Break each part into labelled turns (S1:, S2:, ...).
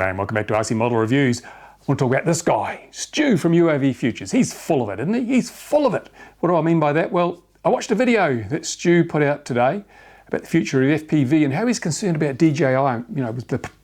S1: G'day and welcome back to RC Model Reviews. I want to talk about this guy, Stu from UAVFutures. He's full of it, isn't he? He's full of it. What do I mean by that? Well, I watched a video that Stu put out today about the future of FPV and how he's concerned about DJI. You know,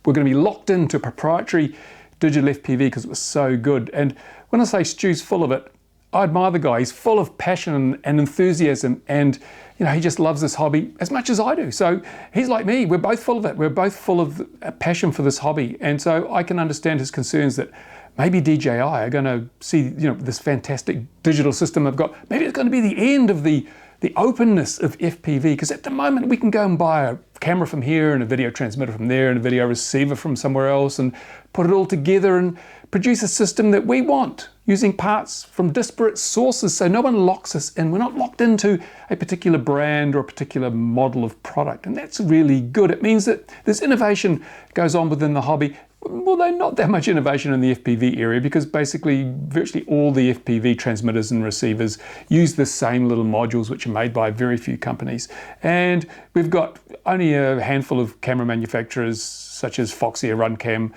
S1: we're going to be locked into proprietary digital FPV because it was so good. And when I say Stu's full of it, I admire the guy. He's full of passion and enthusiasm, and you know, he just loves this hobby as much as I do. So he's like me. We're both full of it. We're both full of a passion for this hobby, and so I can understand his concerns that maybe DJI are going to see, you know, this fantastic digital system they've got. Maybe it's going to be the end of the openness of FPV, because at the moment we can go and buy a camera from here and a video transmitter from there and a video receiver from somewhere else and put it all together and produce a system that we want using parts from disparate sources, so no one locks us in. We're not locked into a particular brand or a particular model of product, and that's really good. It means that this innovation goes on within the hobby. Well, there's not that much innovation in the FPV area because basically virtually all the FPV transmitters and receivers use the same little modules which are made by very few companies. And we've got only a handful of camera manufacturers such as Foxy, Runcam,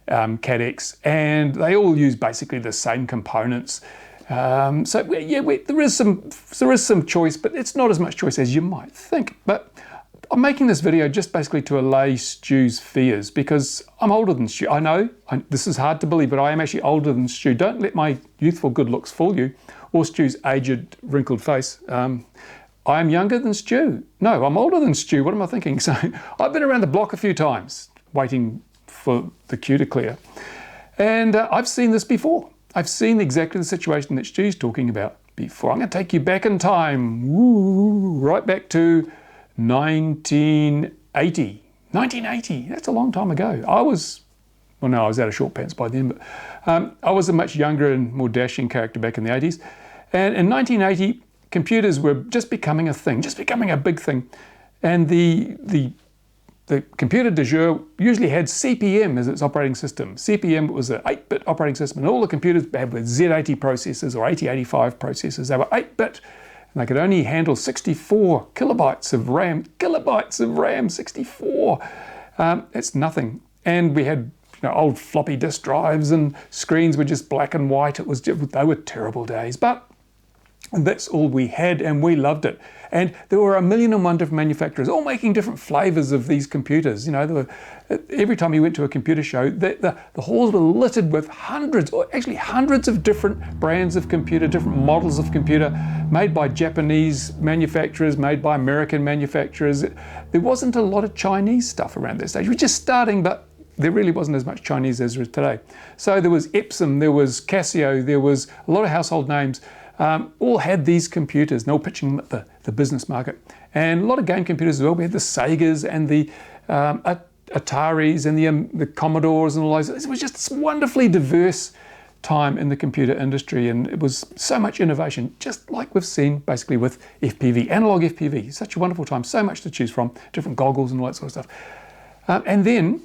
S1: CADX, and they all use basically the same components. So yeah, there is some choice, but it's not as much choice as you might think. But I'm making this video just basically to allay Stu's fears, because I'm older than Stu. I know this is hard to believe, but I am actually older than Stu. Don't let my youthful good looks fool you, or Stu's aged, wrinkled face. I am younger than Stu. No, I'm older than Stu. What am I thinking? So I've been around the block a few times, waiting for the queue to clear. And I've seen this before. I've seen exactly the situation that Stu's talking about before. I'm going to take you back in time, right back to 1980. 1980, that's a long time ago. I was out of short pants by then, but I was a much younger and more dashing character back in the 80s. And in 1980, computers were just becoming a thing, just becoming a big thing. And the computer du jour usually had CP/M as its operating system. CP/M was an 8-bit operating system, and all the computers had with Z80 processors or 8085 processors. They were 8-bit, and they could only handle 64 kilobytes of RAM. Kilobytes of RAM, 64. It's nothing. And we had, you know, old floppy disk drives, and screens were just black and white. They were terrible days, but that's all we had, and we loved it. And there were 1,001 different manufacturers, all making different flavors of these computers. You know, every time you went to a computer show, the halls were littered with hundreds of different brands of computer, different models of computer, made by Japanese manufacturers, made by American manufacturers. There wasn't a lot of Chinese stuff around that stage. We were just starting, but there really wasn't as much Chinese as there is today. So there was Epson, there was Casio, there was a lot of household names. All had these computers, and they were pitching them at the business market. And a lot of game computers as well. We had the Segas and the Ataris and the Commodores and all those. It was just this wonderfully diverse time in the computer industry, and it was so much innovation, just like we've seen basically with FPV, analog FPV. Such a wonderful time, so much to choose from, different goggles and all that sort of stuff. And then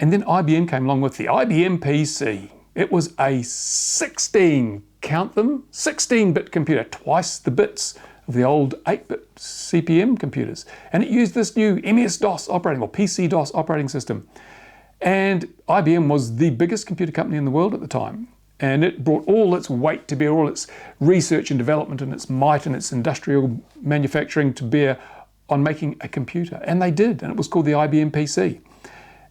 S1: IBM came along with the IBM PC. It was a 16-bit computer, twice the bits of the old 8-bit CP/M computers. And it used this new MS-DOS operating, or PC-DOS operating system. And IBM was the biggest computer company in the world at the time. And it brought all its weight to bear, all its research and development and its might and its industrial manufacturing to bear on making a computer. And they did, and it was called the IBM PC.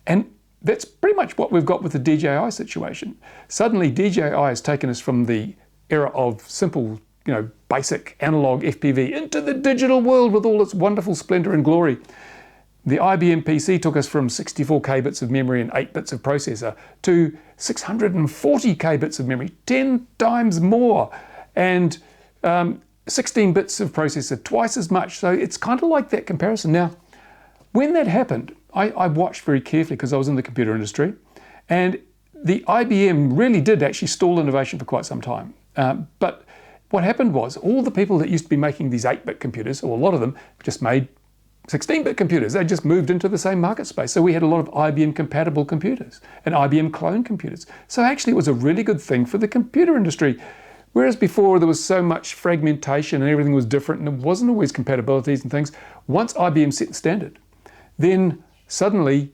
S1: And that's pretty much what we've got with the DJI situation. Suddenly, DJI has taken us from the era of simple, you know, basic analog FPV into the digital world with all its wonderful splendor and glory. The IBM PC took us from 64K bits of memory and 8 bits of processor to 640K bits of memory, 10 times more, and 16 bits of processor, twice as much. So it's kind of like that comparison. Now, when that happened, I watched very carefully because I was in the computer industry, and the IBM really did actually stall innovation for quite some time. But what happened was all the people that used to be making these 8-bit computers, or a lot of them, just made 16-bit computers. They just moved into the same market space. So we had a lot of IBM compatible computers and IBM clone computers. So actually it was a really good thing for the computer industry. Whereas before there was so much fragmentation and everything was different and there wasn't always compatibilities and things, once IBM set the standard, then suddenly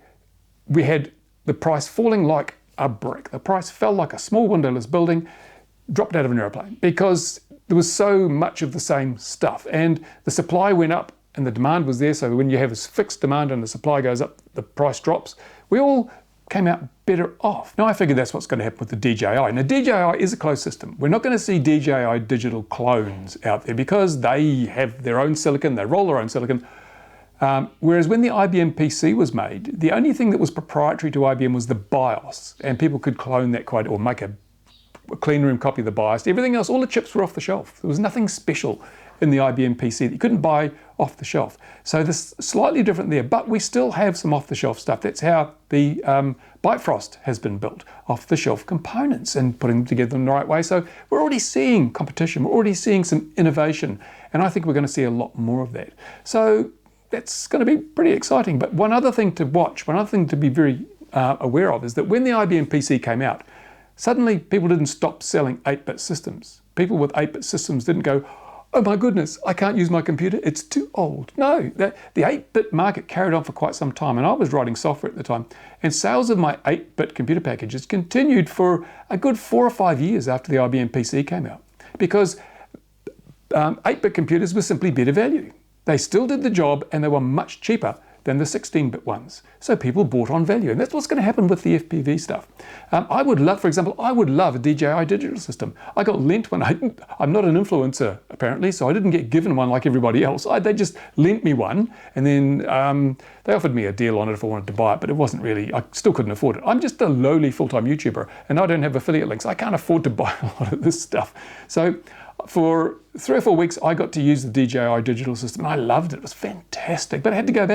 S1: we had the price falling like a brick. The price fell like a small windowless building, dropped out of an airplane, because there was so much of the same stuff, and the supply went up and the demand was there. So when you have a fixed demand and the supply goes up, the price drops. We all came out better off. Now I figured that's what's going to happen with the DJI. Now DJI is a closed system. We're not going to see DJI digital clones out there because they have their own silicon, they roll their own silicon. Whereas when the IBM PC was made, the only thing that was proprietary to IBM was the BIOS, and people could clone that quite, or make a clean room copy of the BIOS. Everything else, all the chips were off the shelf. There was nothing special in the IBM PC that you couldn't buy off the shelf. So this is slightly different there, but we still have some off the shelf stuff. That's how the Bifrost has been built, off the shelf components and putting them together in the right way. So we're already seeing competition, we're already seeing some innovation, and I think we're going to see a lot more of that. So that's going to be pretty exciting. But one other thing to watch, one other thing to be very aware of is that when the IBM PC came out, suddenly people didn't stop selling 8-bit systems. People with 8-bit systems didn't go, oh my goodness, I can't use my computer, it's too old. No, the 8-bit market carried on for quite some time, and I was writing software at the time, and sales of my 8-bit computer packages continued for a good 4 or 5 years after the IBM PC came out, because 8-bit computers were simply better value. They still did the job, and they were much cheaper than the 16-bit ones. So people bought on value, and that's what's going to happen with the FPV stuff. I would love, for example, I would love a DJI digital system. I got lent one. I'm not an influencer, apparently, so I didn't get given one like everybody else. They just lent me one, and then they offered me a deal on it if I wanted to buy it, but it wasn't really, I still couldn't afford it. I'm just a lowly full-time YouTuber, and I don't have affiliate links. I can't afford to buy a lot of this stuff. So for 3 or 4 weeks, I got to use the DJI digital system, and I loved it. It was fantastic, but I had to go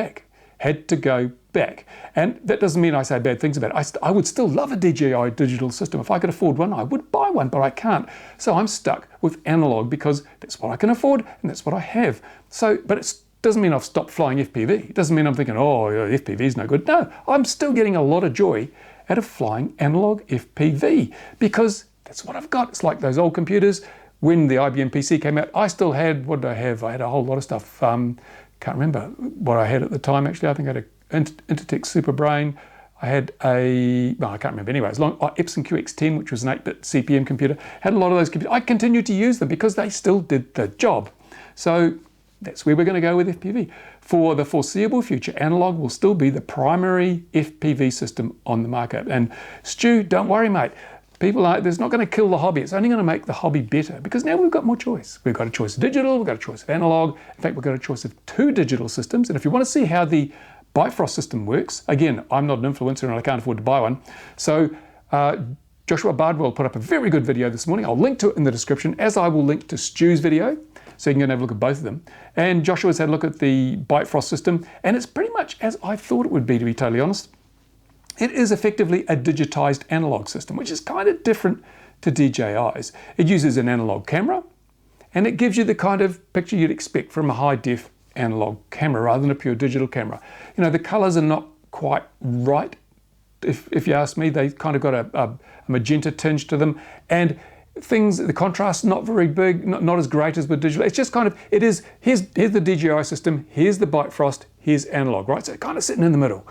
S1: back. And that doesn't mean I say bad things about it. I would still love a DJI digital system. If I could afford one, I would buy one, but I can't. So I'm stuck with analog because that's what I can afford and that's what I have. So, but it doesn't mean I've stopped flying FPV. It doesn't mean I'm thinking, oh, yeah, FPV is no good. No, I'm still getting a lot of joy out of flying analog FPV because that's what I've got. It's like those old computers. When the IBM PC came out, I still had, what did I have? I had a whole lot of stuff. Can't remember what I had at the time, actually. I think I had an Intertech Superbrain. I had I can't remember anyway. Epson QX10, which was an 8-bit CPM computer. Had a lot of those computers. I continued to use them because they still did the job. So that's where we're going to go with FPV. For the foreseeable future, analog will still be the primary FPV system on the market. And Stu, don't worry, mate. People are, there's not going to kill the hobby. It's only going to make the hobby better because now we've got more choice. We've got a choice of digital, we've got a choice of analog. In fact, we've got a choice of 2 digital systems. And if you want to see how the Bifrost system works, again, I'm not an influencer and I can't afford to buy one. So Joshua Bardwell put up a very good video this morning. I'll link to it in the description, as I will link to Stu's video. So you can go and have a look at both of them. And Joshua's had a look at the Bytefrost system, and it's pretty much as I thought it would be, to be totally honest. It is effectively a digitized analog system, which is kind of different to DJI's. It uses an analog camera, and it gives you the kind of picture you'd expect from a high-def analog camera rather than a pure digital camera. You know, the colors are not quite right. If you ask me, they kind of got a magenta tinge to them, and the contrast not very big, not as great as with digital. It's just kind of, it is, here's the DJI system, here's the Bytefrost, here's analog, right? So it's kind of sitting in the middle.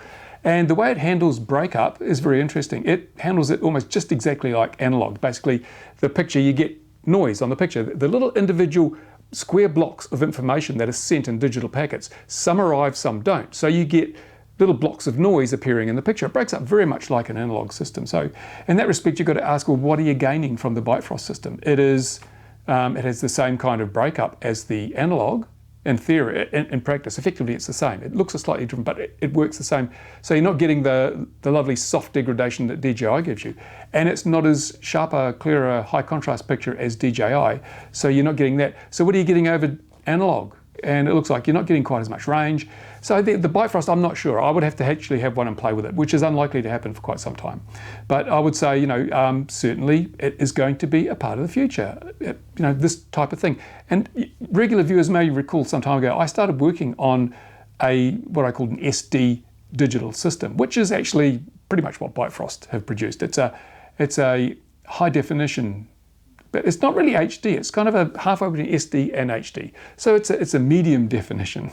S1: And the way it handles breakup is very interesting. It handles it almost just exactly like analog. Basically, the picture, you get noise on the picture. The little individual square blocks of information that is sent in digital packets, some arrive, some don't. So you get little blocks of noise appearing in the picture. It breaks up very much like an analog system. So in that respect, you've got to ask, well, what are you gaining from the Bytefrost system? It has the same kind of breakup as the analog. In theory, in practice, effectively it's the same. It looks slightly different, but it works the same. So you're not getting the lovely soft degradation that DJI gives you. And it's not as sharper, clearer, high contrast picture as DJI. So you're not getting that. So what are you getting over analog? And it looks like you're not getting quite as much range. So the Bytefrost, I'm not sure. I would have to actually have one and play with it, which is unlikely to happen for quite some time. But I would say, certainly it is going to be a part of the future, this type of thing. And regular viewers may recall some time ago, I started working on what I called an SD digital system, which is actually pretty much what Bytefrost have produced. It's a high definition, but it's not really HD. It's kind of a halfway between SD and HD. So it's a medium definition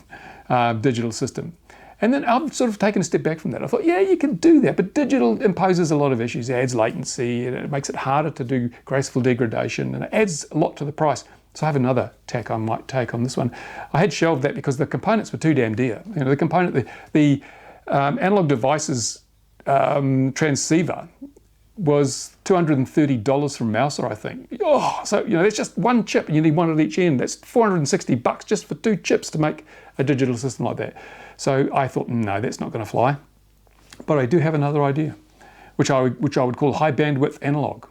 S1: digital system. And then I've sort of taken a step back from that. I thought, yeah, you can do that, but digital imposes a lot of issues. It adds latency, and it makes it harder to do graceful degradation, and it adds a lot to the price. So I have another tack I might take on this one. I had shelved that because the components were too damn dear. You know, the component, the analog devices transceiver was $230 from Mouser, I think. Oh, so you know, it's just one chip, and you need one at each end. That's $460 just for 2 chips to make a digital system like that. So I thought, no, that's not going to fly. But I do have another idea, which I would call high bandwidth analog,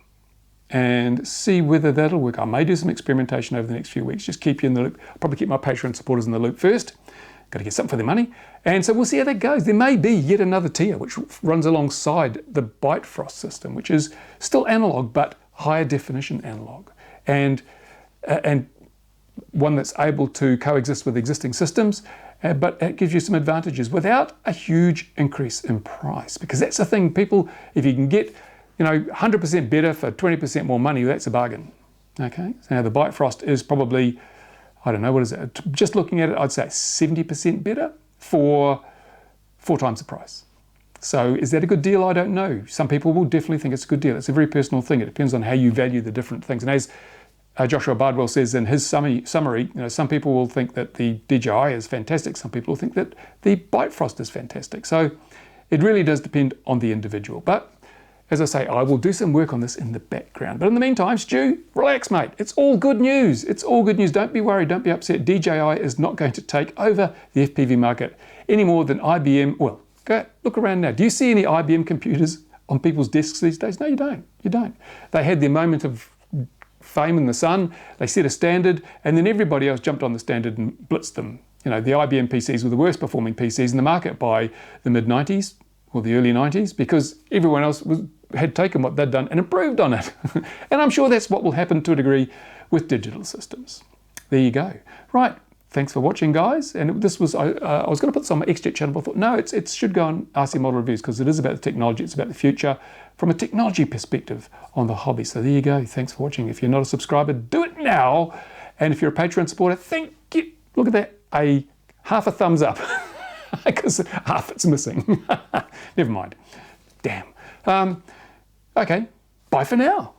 S1: and see whether that'll work. I may do some experimentation over the next few weeks. Just keep you in the loop. I'll probably keep my Patreon supporters in the loop first. Got to get something for their money. And so we'll see how that goes. There may be yet another tier which runs alongside the Bytefrost system, which is still analog, but higher definition analog. And one that's able to coexist with existing systems, but it gives you some advantages without a huge increase in price. Because that's the thing, people, if you can get 100% better for 20% more money, that's a bargain. Okay, so now the Bifrost is probably, I don't know, what is it? Just looking at it, I'd say 70% better for 4 times the price. So is that a good deal? I don't know. Some people will definitely think it's a good deal. It's a very personal thing. It depends on how you value the different things. And as Joshua Bardwell says in his summary, some people will think that the DJI is fantastic. Some people will think that the Bifrost is fantastic. So it really does depend on the individual. But as I say, I will do some work on this in the background. But in the meantime, Stu, relax, mate. It's all good news. It's all good news. Don't be worried. Don't be upset. DJI is not going to take over the FPV market any more than IBM. Well, go look around now. Do you see any IBM computers on people's desks these days? No, you don't. You don't. They had their moment of fame in the sun. They set a standard, and then everybody else jumped on the standard and blitzed them. You know, the IBM PCs were the worst performing PCs in the market by the mid-90s or the early 90s because everyone else had taken what they'd done and improved on it. And I'm sure that's what will happen to a degree with digital systems. There you go. Right. Thanks for watching, guys. And this was, I was going to put this on my XJet channel, but I thought, no, it should go on RC Model Reviews because it is about the technology. It's about the future from a technology perspective on the hobby. So there you go. Thanks for watching. If you're not a subscriber, do it now. And if you're a Patreon supporter, thank you. Look at that. Half a thumbs up because half it's missing. Never mind. Damn. Okay. Bye for now.